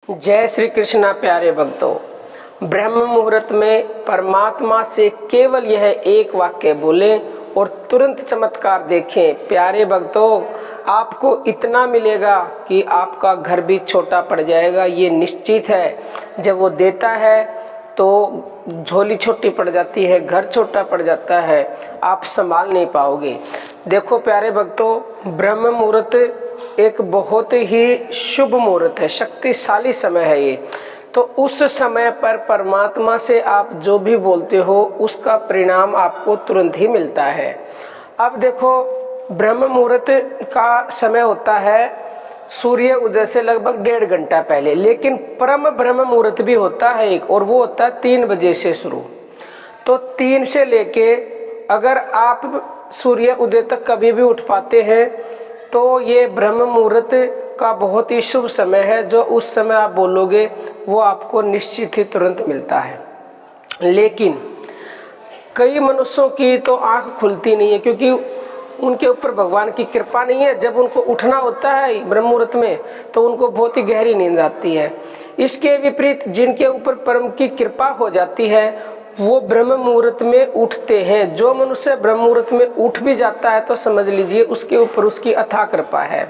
जय श्री कृष्णा प्यारे भक्तों। ब्रह्म मुहूर्त में परमात्मा से केवल यह एक वाक्य बोलें और तुरंत चमत्कार देखें। प्यारे भक्तों, आपको इतना मिलेगा कि आपका घर भी छोटा पड़ जाएगा, ये निश्चित है। जब वो देता है तो झोली छोटी पड़ जाती है, घर छोटा पड़ जाता है, आप संभाल नहीं पाओगे। देखो प्यारे भक्तों, ब्रह्म मुहूर्त एक बहुत ही शुभ मुहूर्त है, शक्तिशाली समय है ये। तो उस समय पर परमात्मा से आप जो भी बोलते हो उसका परिणाम आपको तुरंत ही मिलता है। अब देखो, ब्रह्म मुहूर्त का समय होता है सूर्य उदय से लगभग 1.5 घंटा पहले, लेकिन परम ब्रह्म मुहूर्त भी होता है एक, और वो होता है 3 बजे से शुरू। तो 3 से लेके अगर आप सूर्य उदय तक कभी भी उठ पाते हैं तो ये ब्रह्म मुहूर्त का बहुत ही शुभ समय है। जो उस समय आप बोलोगे वो आपको निश्चित ही तुरंत मिलता है। लेकिन कई मनुष्यों की तो आंख खुलती नहीं है, क्योंकि उनके ऊपर भगवान की कृपा नहीं है। जब उनको उठना होता है ब्रह्म मुहूर्त में तो उनको बहुत ही गहरी नींद आती है। इसके विपरीत जिनके ऊपर परम की कृपा हो जाती है वो ब्रह्म मुहूर्त में उठते हैं। जो मनुष्य ब्रह्म मुहूर्त में उठ भी जाता है तो समझ लीजिए उसके ऊपर उसकी अथाह कृपा है।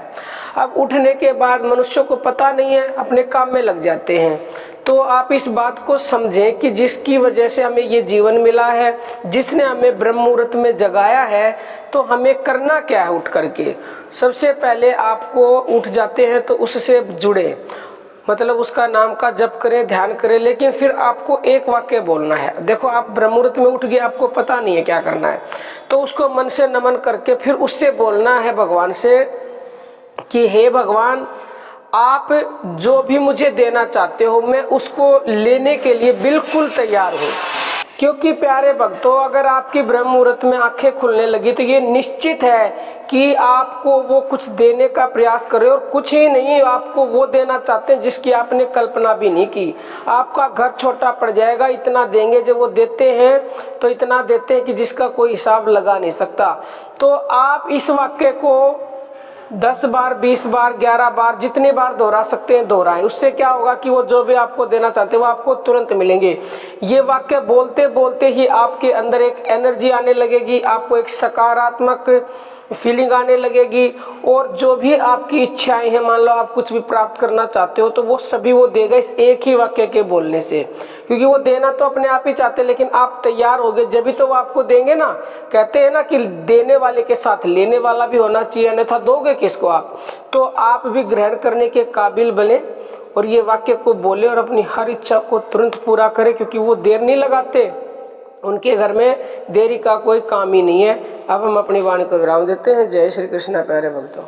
अब उठने के बाद मनुष्यों को पता नहीं है, अपने काम में लग जाते हैं। तो आप इस बात को समझें कि जिसकी वजह से हमें ये जीवन मिला है, जिसने हमें ब्रह्म मुहूर्त में जगाया है, तो हमें करना क्या है उठ करके। सबसे पहले आपको उठ जाते हैं तो उससे जुड़े, मतलब उसका नाम का जप करें, ध्यान करें। लेकिन फिर आपको एक वाक्य बोलना है। देखो, आप ब्रह्म मुहूर्त में उठ गए, आपको पता नहीं है क्या करना है, तो उसको मन से नमन करके फिर उससे बोलना है भगवान से कि हे भगवान, आप जो भी मुझे देना चाहते हो मैं उसको लेने के लिए बिल्कुल तैयार हूँ। क्योंकि प्यारे भक्तों, अगर आपकी ब्रह्म मुहूर्त में आंखें खुलने लगी तो ये निश्चित है कि आपको वो कुछ देने का प्रयास करे, और कुछ ही नहीं, आपको वो देना चाहते हैं जिसकी आपने कल्पना भी नहीं की। आपका घर छोटा पड़ जाएगा, इतना देंगे। जब वो देते हैं तो इतना देते हैं कि जिसका कोई हिसाब लगा नहीं सकता। तो आप इस वाक्य को 10 बार, 20 बार, 11 बार, जितनी बार दोहरा सकते हैं दोहराएं। उससे क्या होगा कि वो जो भी आपको देना चाहते हैं वो आपको तुरंत मिलेंगे। ये वाक्य बोलते बोलते ही आपके अंदर एक एनर्जी आने लगेगी, आपको एक सकारात्मक फीलिंग आने लगेगी, और जो भी आपकी इच्छाएं हैं, मान लो आप कुछ भी प्राप्त करना चाहते हो तो वो सभी वो देगा इस एक ही वाक्य के बोलने से। क्योंकि वो देना तो अपने आप ही चाहते हैं, लेकिन आप तैयार हो गए जब भी तो वो आपको देंगे ना। कहते हैं ना कि देने वाले के साथ लेने वाला भी होना चाहिए, अन्यथा दोगे किसको आप। तो आप भी ग्रहण करने के काबिल बने और ये वाक्य को बोले और अपनी हर इच्छा को तुरंत पूरा करें, क्योंकि वो देर नहीं लगाते, उनके घर में देरी का कोई काम ही नहीं है। अब हम अपनी वाणी को विराम देते हैं। जय श्री कृष्ण प्यारे भक्तों।